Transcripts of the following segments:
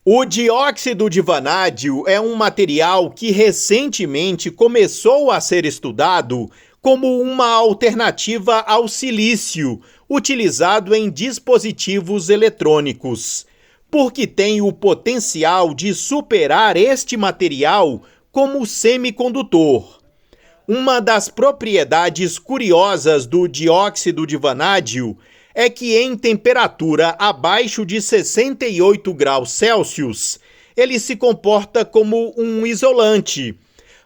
O dióxido de vanádio é um material que recentemente começou a ser estudado como uma alternativa ao silício, utilizado em dispositivos eletrônicos, porque tem o potencial de superar este material como semicondutor. Uma das propriedades curiosas do dióxido de vanádio é que em temperatura abaixo de 68 graus Celsius, ele se comporta como um isolante,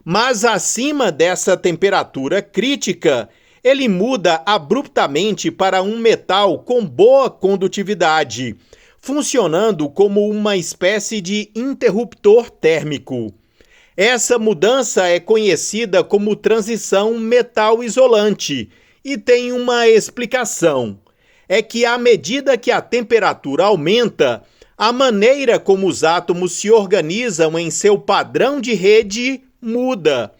mas acima dessa temperatura crítica, ele muda abruptamente para um metal com boa condutividade, funcionando como uma espécie de interruptor térmico. Essa mudança é conhecida como transição metal-isolante e tem uma explicação. É que à medida que a temperatura aumenta, a maneira como os átomos se organizam em seu padrão de rede muda.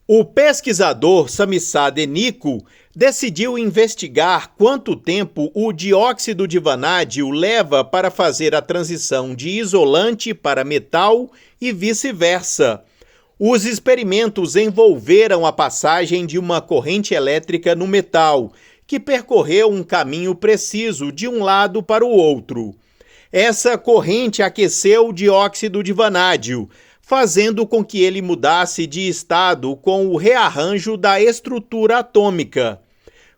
O pesquisador Samissade Nico decidiu investigar quanto tempo o dióxido de vanádio leva para fazer a transição de isolante para metal e vice-versa. Os experimentos envolveram a passagem de uma corrente elétrica no metal, que percorreu um caminho preciso de um lado para o outro. Essa corrente aqueceu o dióxido de vanádio, fazendo com que ele mudasse de estado com o rearranjo da estrutura atômica.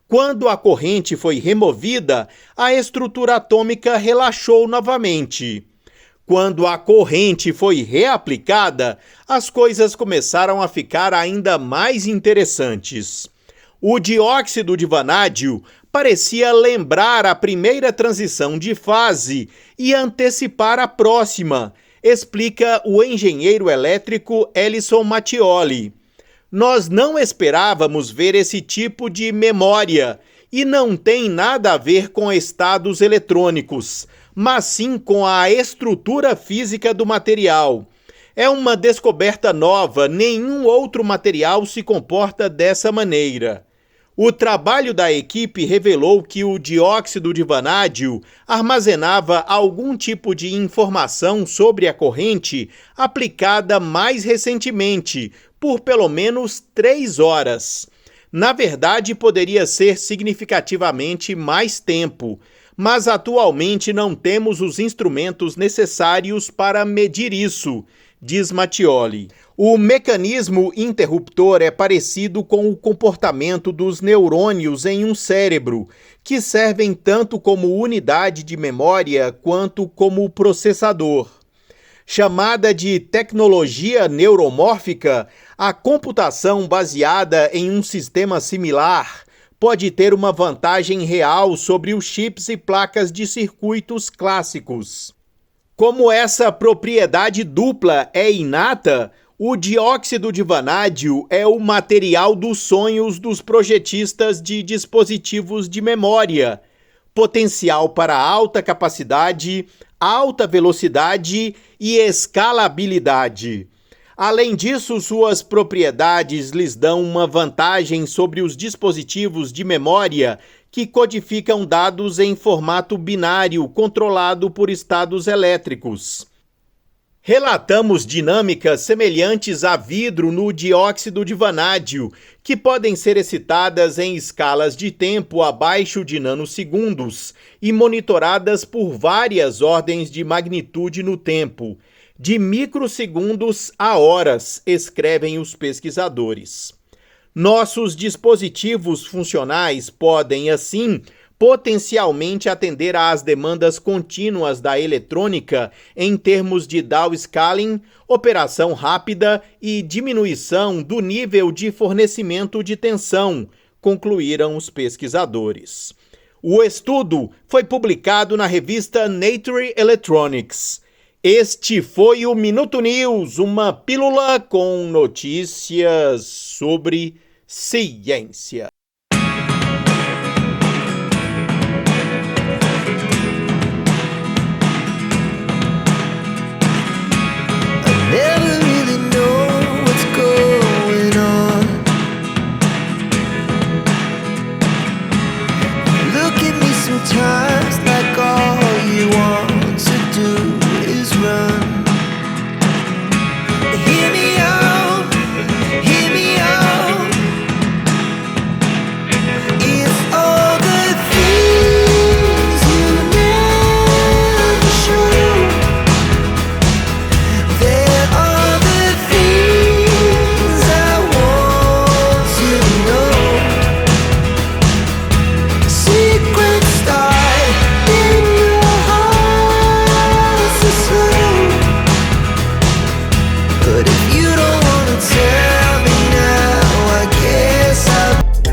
Quando a corrente foi removida, a estrutura atômica relaxou novamente. Quando a corrente foi reaplicada, as coisas começaram a ficar ainda mais interessantes. O dióxido de vanádio parecia lembrar a primeira transição de fase e antecipar a próxima, explica o engenheiro elétrico Ellison Mattioli. Nós não esperávamos ver esse tipo de memória e não tem nada a ver com estados eletrônicos, mas sim com a estrutura física do material. É uma descoberta nova, nenhum outro material se comporta dessa maneira. O trabalho da equipe revelou que o dióxido de vanádio armazenava algum tipo de informação sobre a corrente aplicada mais recentemente, por pelo menos 3 horas. Na verdade, poderia ser significativamente mais tempo, mas atualmente não temos os instrumentos necessários para medir isso, diz Mattioli. O mecanismo interruptor é parecido com o comportamento dos neurônios em um cérebro, que servem tanto como unidade de memória quanto como processador. Chamada de tecnologia neuromórfica, a computação baseada em um sistema similar pode ter uma vantagem real sobre os chips e placas de circuitos clássicos. Como essa propriedade dupla é inata, o dióxido de vanádio é o material dos sonhos dos projetistas de dispositivos de memória, potencial para alta capacidade, alta velocidade e escalabilidade. Além disso, suas propriedades lhes dão uma vantagem sobre os dispositivos de memória que codificam dados em formato binário controlado por estados elétricos. Relatamos dinâmicas semelhantes a vidro no dióxido de vanádio, que podem ser excitadas em escalas de tempo abaixo de nanosegundos e monitoradas por várias ordens de magnitude no tempo, de microsegundos a horas, escrevem os pesquisadores. Nossos dispositivos funcionais podem, assim, potencialmente atender às demandas contínuas da eletrônica em termos de downscaling, operação rápida e diminuição do nível de fornecimento de tensão, concluíram os pesquisadores. O estudo foi publicado na revista Nature Electronics. Este foi o Minuto News, uma pílula com notícias sobre ciência.